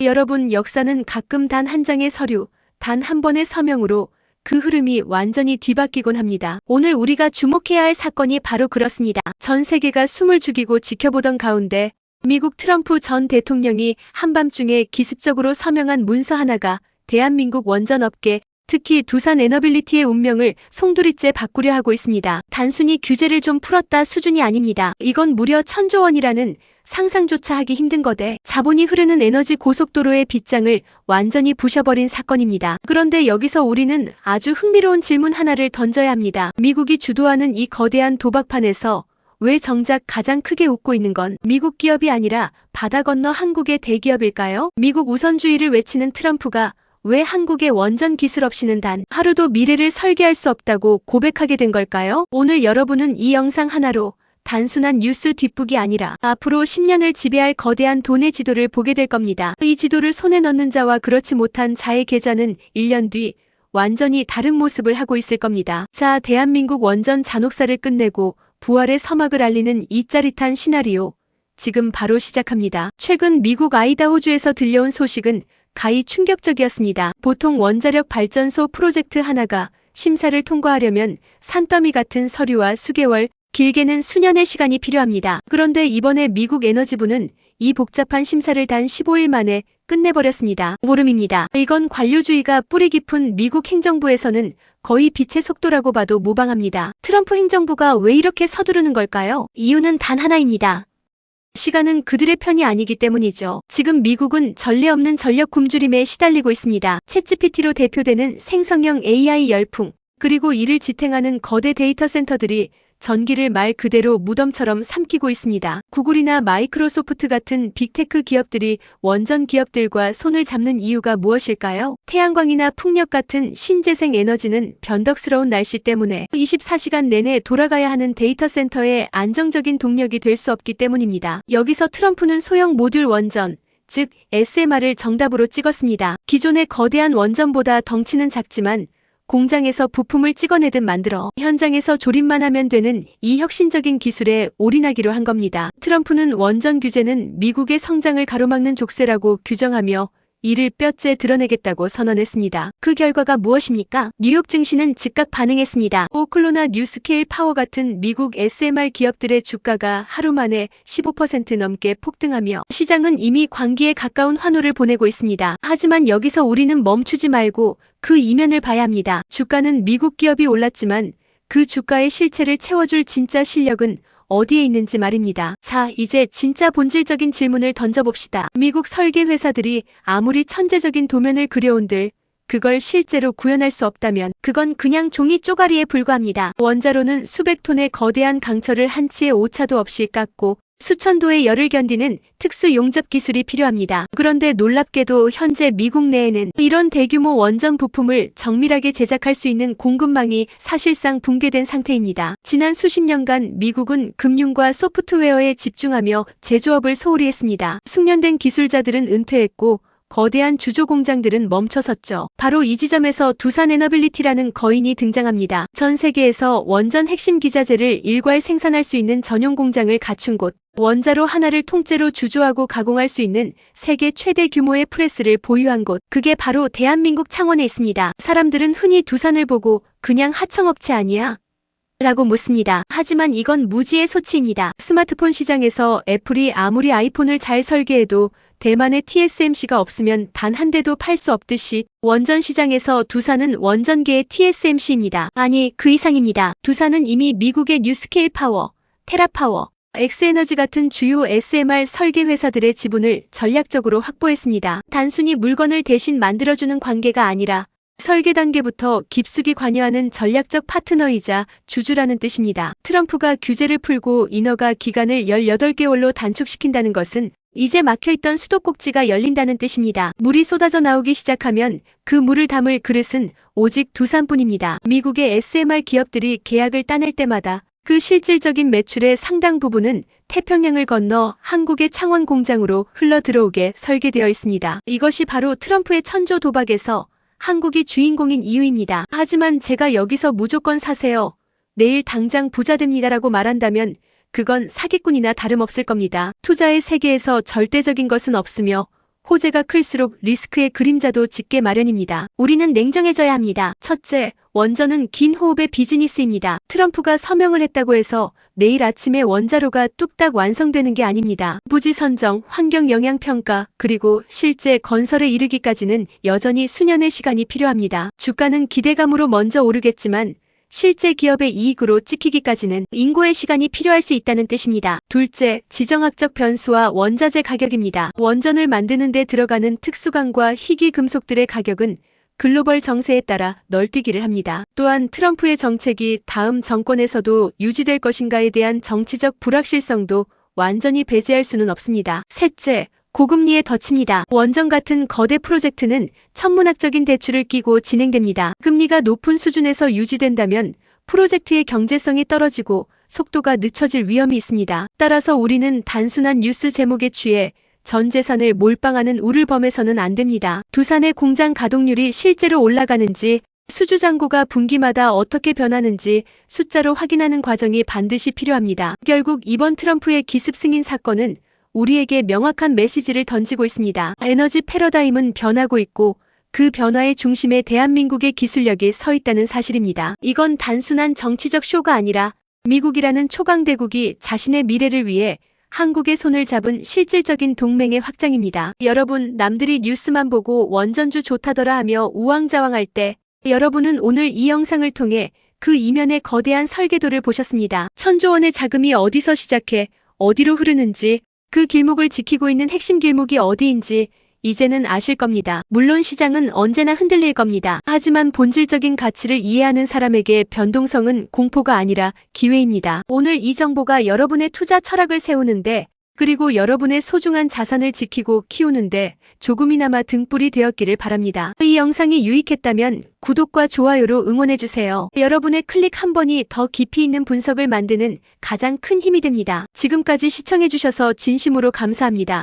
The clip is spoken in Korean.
여러분, 역사는 가끔 단 한 장의 서류, 단 한 번의 서명으로 그 흐름이 완전히 뒤바뀌곤 합니다. 오늘 우리가 주목해야 할 사건이 바로 그렇습니다. 전 세계가 숨을 죽이고 지켜보던 가운데 미국 트럼프 전 대통령이 한밤중에 기습적으로 서명한 문서 하나가 대한민국 원전업계, 특히 두산 에너빌리티의 운명을 송두리째 바꾸려 하고 있습니다. 단순히 규제를 좀 풀었다 수준이 아닙니다. 이건 무려 1,000조 원이라는 상상조차 하기 힘든 거대 자본이 흐르는 에너지 고속도로의 빗장을 완전히 부셔버린 사건입니다. 그런데 여기서 우리는 아주 흥미로운 질문 하나를 던져야 합니다. 미국이 주도하는 이 거대한 도박판에서 왜 정작 가장 크게 웃고 있는 건 미국 기업이 아니라 바다 건너 한국의 대기업일까요? 미국 우선주의를 외치는 트럼프가 왜 한국의 원전 기술 없이는 단 하루도 미래를 설계할 수 없다고 고백하게 된 걸까요? 오늘 여러분은 이 영상 하나로 단순한 뉴스 뒷북이 아니라 앞으로 10년을 지배할 거대한 돈의 지도를 보게 될 겁니다. 이 지도를 손에 넣는 자와 그렇지 못한 자의 계좌는 1년 뒤 완전히 다른 모습을 하고 있을 겁니다. 자, 대한민국 원전 잔혹사를 끝내고 부활의 서막을 알리는 이 짜릿한 시나리오, 지금 바로 시작합니다. 최근 미국 아이다호주에서 들려온 소식은 가히 충격적이었습니다. 보통 원자력 발전소 프로젝트 하나가 심사를 통과하려면 산더미 같은 서류와 수개월, 길게는 수년의 시간이 필요합니다. 그런데 이번에 미국 에너지부는 이 복잡한 심사를 단 15일 만에 끝내버렸습니다. 오름입니다. 이건 관료주의가 뿌리 깊은 미국 행정부에서는 거의 빛의 속도라고 봐도 무방합니다. 트럼프 행정부가 왜 이렇게 서두르는 걸까요? 이유는 단 하나입니다. 시간은 그들의 편이 아니기 때문이죠. 지금 미국은 전례 없는 전력 굶주림에 시달리고 있습니다. 챗GPT로 대표되는 생성형 AI 열풍, 그리고 이를 지탱하는 거대 데이터 센터들이 전기를 말 그대로 무덤처럼 삼키고 있습니다. 구글이나 마이크로소프트 같은 빅테크 기업들이 원전 기업들과 손을 잡는 이유가 무엇일까요? 태양광이나 풍력 같은 신재생 에너지는 변덕스러운 날씨 때문에 24시간 내내 돌아가야 하는 데이터 센터의 안정적인 동력이 될 수 없기 때문입니다. 여기서 트럼프는 소형 모듈 원전, 즉 SMR을 정답으로 찍었습니다. 기존의 거대한 원전보다 덩치는 작지만 공장에서 부품을 찍어내듯 만들어 현장에서 조립만 하면 되는 이 혁신적인 기술에 올인하기로 한 겁니다. 트럼프는 원전 규제는 미국의 성장을 가로막는 족쇄라고 규정하며 이를 뼈째 드러내겠다고 선언했습니다. 그 결과가 무엇입니까? 뉴욕 증시는 즉각 반응했습니다. 오클로나 뉴스케일 파워 같은 미국 SMR 기업들의 주가가 하루 만에 15% 넘게 폭등하며 시장은 이미 광기에 가까운 환호를 보내고 있습니다. 하지만 여기서 우리는 멈추지 말고 그 이면을 봐야 합니다. 주가는 미국 기업이 올랐지만 그 주가의 실체를 채워줄 진짜 실력은 어디에 있는지 말입니다. 자, 이제 진짜 본질적인 질문을 던져봅시다. 미국 설계 회사들이 아무리 천재적인 도면을 그려온들 그걸 실제로 구현할 수 없다면 그건 그냥 종이 쪼가리에 불과합니다. 원자로는 수백 톤의 거대한 강철을 한치의 오차도 없이 깎고 수천 도의 열을 견디는 특수 용접 기술이 필요합니다. 그런데 놀랍게도 현재 미국 내에는 이런 대규모 원전 부품을 정밀하게 제작할 수 있는 공급망이 사실상 붕괴된 상태입니다. 지난 수십 년간 미국은 금융과 소프트웨어에 집중하며 제조업을 소홀히 했습니다. 숙련된 기술자들은 은퇴했고 거대한 주조 공장들은 멈춰섰죠. 바로 이 지점에서 두산 에너빌리티라는 거인이 등장합니다. 전 세계에서 원전 핵심 기자재를 일괄 생산할 수 있는 전용 공장을 갖춘 곳, 원자로 하나를 통째로 주조하고 가공할 수 있는 세계 최대 규모의 프레스를 보유한 곳, 그게 바로 대한민국 창원에 있습니다. 사람들은 흔히 두산을 보고 그냥 하청업체 아니야? 라고 묻습니다. 하지만 이건 무지의 소치입니다. 스마트폰 시장에서 애플이 아무리 아이폰을 잘 설계해도 대만의 TSMC가 없으면 단 한 대도 팔 수 없듯이 원전 시장에서 두산은 원전계의 TSMC입니다. 아니, 그 이상입니다. 두산은 이미 미국의 뉴스케일 파워, 테라파워, 엑스에너지 같은 주요 SMR 설계 회사들의 지분을 전략적으로 확보했습니다. 단순히 물건을 대신 만들어주는 관계가 아니라 설계 단계부터 깊숙이 관여하는 전략적 파트너이자 주주라는 뜻입니다. 트럼프가 규제를 풀고 인허가 기간을 18개월로 단축시킨다는 것은 이제 막혀있던 수도꼭지가 열린다는 뜻입니다. 물이 쏟아져 나오기 시작하면 그 물을 담을 그릇은 오직 두산뿐입니다. 미국의 SMR 기업들이 계약을 따낼 때마다 그 실질적인 매출의 상당 부분은 태평양을 건너 한국의 창원 공장으로 흘러들어오게 설계되어 있습니다. 이것이 바로 트럼프의 1,000조 도박에서 한국이 주인공인 이유입니다. 하지만 제가 여기서 무조건 사세요, 내일 당장 부자 됩니다라고 말한다면 그건 사기꾼이나 다름없을 겁니다. 투자의 세계에서 절대적인 것은 없으며 호재가 클수록 리스크의 그림자도 짙게 마련입니다. 우리는 냉정해져야 합니다. 첫째, 원전은 긴 호흡의 비즈니스입니다. 트럼프가 서명을 했다고 해서 내일 아침에 원자로가 뚝딱 완성되는 게 아닙니다. 부지 선정, 환경 영향 평가, 그리고 실제 건설에 이르기까지는 여전히 수년의 시간이 필요합니다. 주가는 기대감으로 먼저 오르겠지만 실제 기업의 이익으로 찍히기까지는 인고의 시간이 필요할 수 있다는 뜻입니다. 둘째, 지정학적 변수와 원자재 가격입니다. 원전을 만드는 데 들어가는 특수광과 희귀 금속들의 가격은 글로벌 정세에 따라 널뛰기를 합니다. 또한 트럼프의 정책이 다음 정권에서도 유지될 것인가에 대한 정치적 불확실성도 완전히 배제할 수는 없습니다. 셋째, 고금리에 덫입니다. 원전 같은 거대 프로젝트는 천문학적인 대출을 끼고 진행됩니다. 금리가 높은 수준에서 유지된다면 프로젝트의 경제성이 떨어지고 속도가 늦춰질 위험이 있습니다. 따라서 우리는 단순한 뉴스 제목에 취해 전 재산을 몰빵하는 우를 범해서는 안 됩니다. 두산의 공장 가동률이 실제로 올라가는지, 수주잔고가 분기마다 어떻게 변하는지 숫자로 확인하는 과정이 반드시 필요합니다. 결국 이번 트럼프의 기습 승인 사건은 우리에게 명확한 메시지를 던지고 있습니다. 에너지 패러다임은 변하고 있고 그 변화의 중심에 대한민국의 기술력이 서 있다는 사실입니다. 이건 단순한 정치적 쇼가 아니라 미국이라는 초강대국이 자신의 미래를 위해 한국의 손을 잡은 실질적인 동맹의 확장입니다. 여러분, 남들이 뉴스만 보고 원전주 좋다더라 하며 우왕좌왕할 때 여러분은 오늘 이 영상을 통해 그 이면의 거대한 설계도를 보셨습니다. 천조 원의 자금이 어디서 시작해 어디로 흐르는지, 그 길목을 지키고 있는 핵심 길목이 어디인지 이제는 아실 겁니다. 물론 시장은 언제나 흔들릴 겁니다. 하지만 본질적인 가치를 이해하는 사람에게 변동성은 공포가 아니라 기회입니다. 오늘 이 정보가 여러분의 투자 철학을 세우는데, 그리고 여러분의 소중한 자산을 지키고 키우는데 조금이나마 등불이 되었기를 바랍니다. 이 영상이 유익했다면 구독과 좋아요로 응원해주세요. 여러분의 클릭 한 번이 더 깊이 있는 분석을 만드는 가장 큰 힘이 됩니다. 지금까지 시청해주셔서 진심으로 감사합니다.